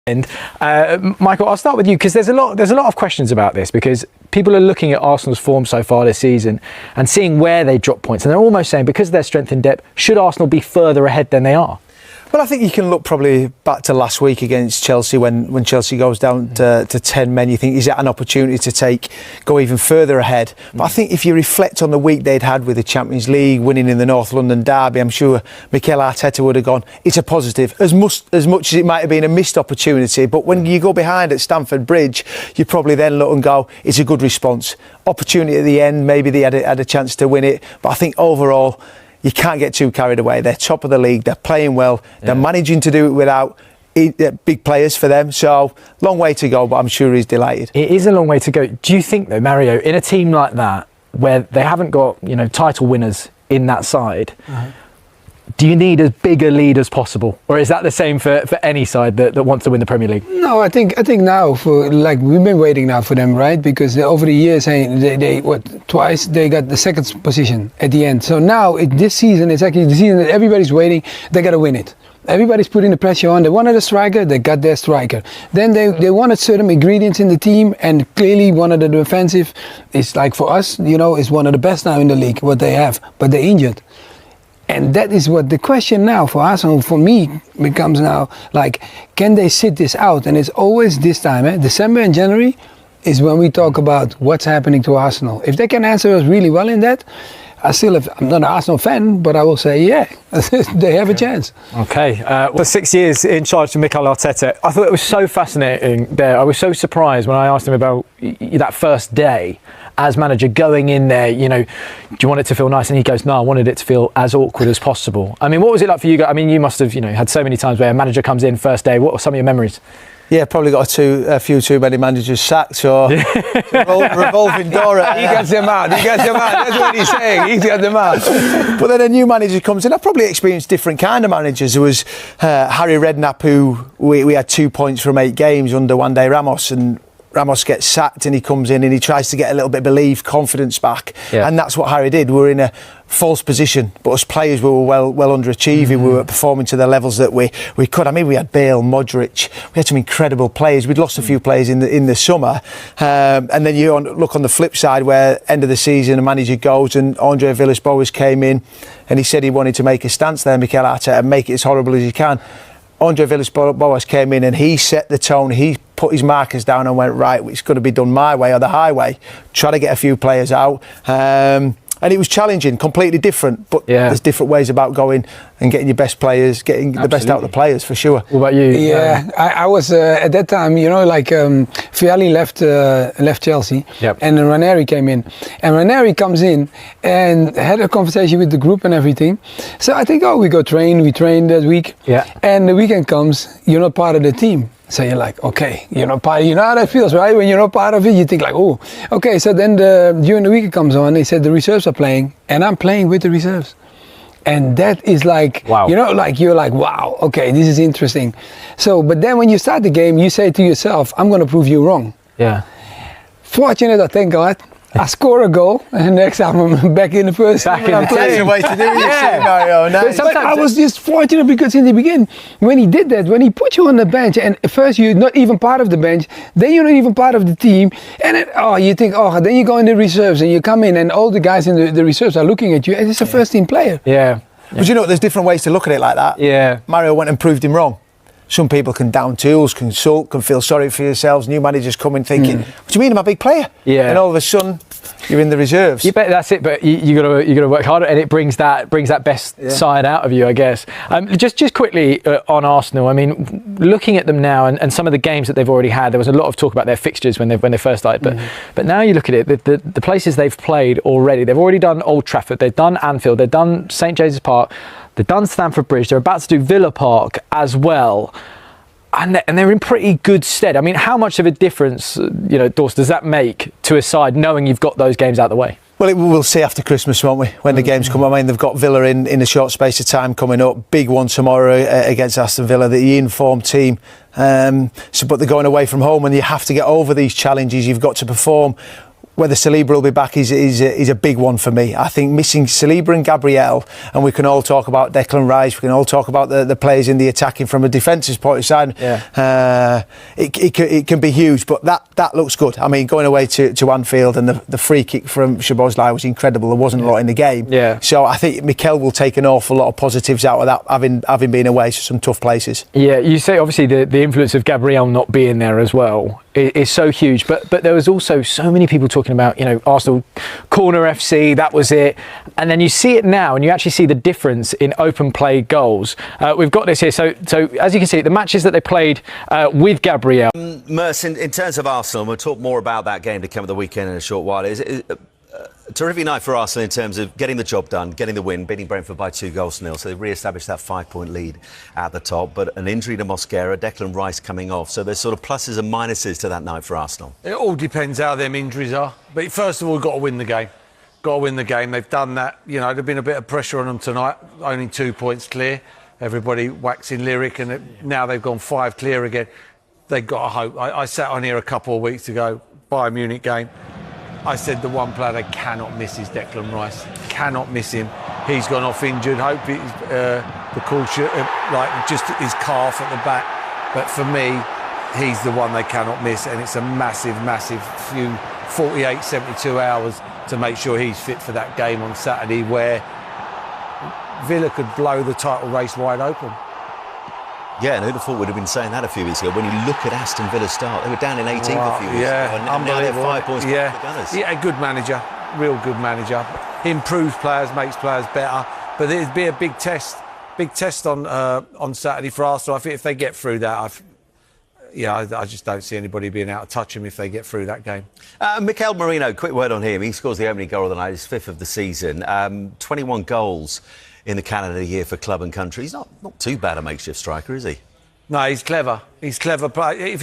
And Michael, I'll start with you because there's a lot of questions about this because people are looking at Arsenal's form so far this season and seeing where they drop points, and they're almost saying because of their strength in depth, should Arsenal be further ahead than they are? Well, I think you can look probably back to last week against Chelsea when Chelsea goes down to 10 men. You think, is that an opportunity to go even further ahead? But I think if you reflect on the week they'd had with the Champions League, winning in the North London derby, I'm sure Mikel Arteta would have gone, it's a positive, as much as it might have been a missed opportunity. But when you go behind at Stamford Bridge, you probably then look and go, it's a good response. Opportunity at the end, maybe they had a chance to win it. But I think overall, you can't get too carried away. They're top of the league. They're playing well. They're managing to do it without big players for them. So, long way to go, but I'm sure he's delighted. It is a long way to go. Do you think, though, Mario, in a team like that, where they haven't got, title winners in that side, do you need as big a lead as possible? Or is that the same for any side that wants to win the Premier League? No, I think now we've been waiting now for them, right? Because over the years, twice they got the second position at the end. So now this season, it's actually the season that everybody's waiting. They got to win it. Everybody's putting the pressure on. They wanted a striker, they got their striker. Then they wanted certain ingredients in the team, and clearly one of the defensive is like for us, is one of the best now in the league, what they have. But they're injured. And that is what the question now for Arsenal, for me, becomes now, can they sit this out? And it's always this time, December and January is when we talk about what's happening to Arsenal. If they can answer us really well in that, I'm not an Arsenal fan, but I will say, they have a chance. Okay. For 6 years in charge of Mikel Arteta, I thought it was so fascinating there. I was so surprised when I asked him about that first day as manager, going in there, do you want it to feel nice? And he goes, no, I wanted it to feel as awkward as possible. I mean, what was it like for you guys? I mean, you must have, had so many times where a manager comes in first day. What were some of your memories? Yeah, probably got a few too many managers sacked, or revolving door. He gets them out. That's what he's saying. He's got them out. But then a new manager comes in. I've probably experienced different kind of managers. There was Harry Redknapp, who we had 2 points from 8 games under Juande Ramos, and Ramos gets sacked and he comes in and he tries to get a little bit of belief, confidence back. Yeah. And that's what Harry did. We were in a false position, but as players we were well underachieving. We were performing to the levels that we could. I mean, we had Bale, Modric, we had some incredible players. We'd lost a few players in the summer, and then you look on the flip side where end of the season a manager goes and Andre Villas-Boas came in and he said he wanted to make a stance there, Mikel Arteta, and make it as horrible as he can. Andre Villas-Boas came in and he set the tone. He put his markers down and went, right, it's got to be done my way or the highway. Try to get a few players out. And it was challenging, completely different. But there's different ways about going and getting your best players, getting the best out of the players, for sure. What about you? Yeah, I was at that time, Vialli left Chelsea, and then Ranieri came in. And Ranieri comes in and had a conversation with the group and everything. So I think, we go train. We trained that week. Yeah. And the weekend comes, you're not part of the team. So you're like, okay, you're not part. You know how that feels, right? When you're not part of it, you think like, oh, okay. So then during the week it comes on. They said the reserves are playing, and I'm playing with the reserves, and that is like, wow. You're like, wow, okay, this is interesting. So, but then when you start the game, you say to yourself, I'm going to prove you wrong. Yeah. Fortunate, thank God. I score a goal, and next time I'm back in the first. That's the way to do it, Mario. Nice. But I was just fortunate because in the beginning, when he did that, when he put you on the bench, and at first you're not even part of the bench, then you're not even part of the team, and then, you think, then you go in the reserves, and you come in, and all the guys in the reserves are looking at you, and it's a first team player. Yeah. But there's different ways to look at it like that. Yeah. Mario went and proved him wrong. Some people can down tools, can sulk, can feel sorry for yourselves. New managers come in thinking, what do you mean I'm a big player? Yeah. And all of a sudden, you're in the reserves. You bet that's it, but you gotta work harder, and it brings that best side out of you, I guess. Just quickly on Arsenal. I mean, looking at them now and some of the games that they've already had, there was a lot of talk about their fixtures when they first started. But now you look at it, the places they've played already. They've already done Old Trafford, they've done Anfield, they've done St James's Park, they've done Stamford Bridge. They're about to do Villa Park as well. And they're in pretty good stead. I mean, how much of a difference, Dorst, does that make to a side knowing you've got those games out of the way? Well, we'll see after Christmas, won't we? When the games come. I mean, they've got Villa in a short space of time coming up. Big one tomorrow against Aston Villa, the informed team. But they're going away from home, and you have to get over these challenges. You've got to perform whether Saliba will be back is a big one for me. I think missing Saliba and Gabriel, and we can all talk about Declan Rice, we can all talk about the players in the attacking from a defensive point of side. Yeah. It can be huge, but that looks good. I mean, going away to Anfield and the free kick from Szoboszlai was incredible. There wasn't a lot in the game. Yeah. So I think Mikel will take an awful lot of positives out of that, having been away to some tough places. Yeah, you say obviously the influence of Gabriel not being there as well is so huge, but there was also so many people talking about, you know, Arsenal corner FC, that was it, and then you see it now and you actually see the difference in open play goals. We've got this here, so as you can see, the matches that they played with Gabriel. Merce, in terms of Arsenal, we'll talk more about that game to come at the weekend in a short while. Is a terrific night for Arsenal in terms of getting the job done, getting the win, beating Brentford by 2-0, so they've re-established that 5-point lead at the top, but an injury to Mosquera, Declan Rice coming off, so there's sort of pluses and minuses to that night for Arsenal. It all depends how them injuries are, but first of all, we've got to win the game. Got to win the game. They've done that. You know, there's been a bit of pressure on them tonight, only 2 points clear. Everybody waxing lyric, and now they've gone 5 clear again. They've got to hope. I sat on here a couple of weeks ago, Bayern Munich game. I said the one player they cannot miss is Declan Rice. Cannot miss him. He's gone off injured. Hope it's the caution, like just his calf at the back. But for me, he's the one they cannot miss, and it's a massive, massive 48, 72 hours to make sure he's fit for that game on Saturday, where Villa could blow the title race wide open. Yeah, and who'd have thought we'd have been saying that a few weeks ago? When you look at Aston Villa's start, they were down in 18th a few weeks ago, and now they're 5 points behind the Gunners. Yeah, good manager, real good manager. He improves players, makes players better, but it'd be a big test on Saturday for Arsenal. I think if they get through that, I just don't see anybody being able to touch him if they get through that game. Mikel Merino, quick word on him. He scores the opening goal of the night, his 5th of the season. 21 goals in the Canada year for club and country. He's not too bad a makeshift striker, is he? No, he's clever. He's clever. If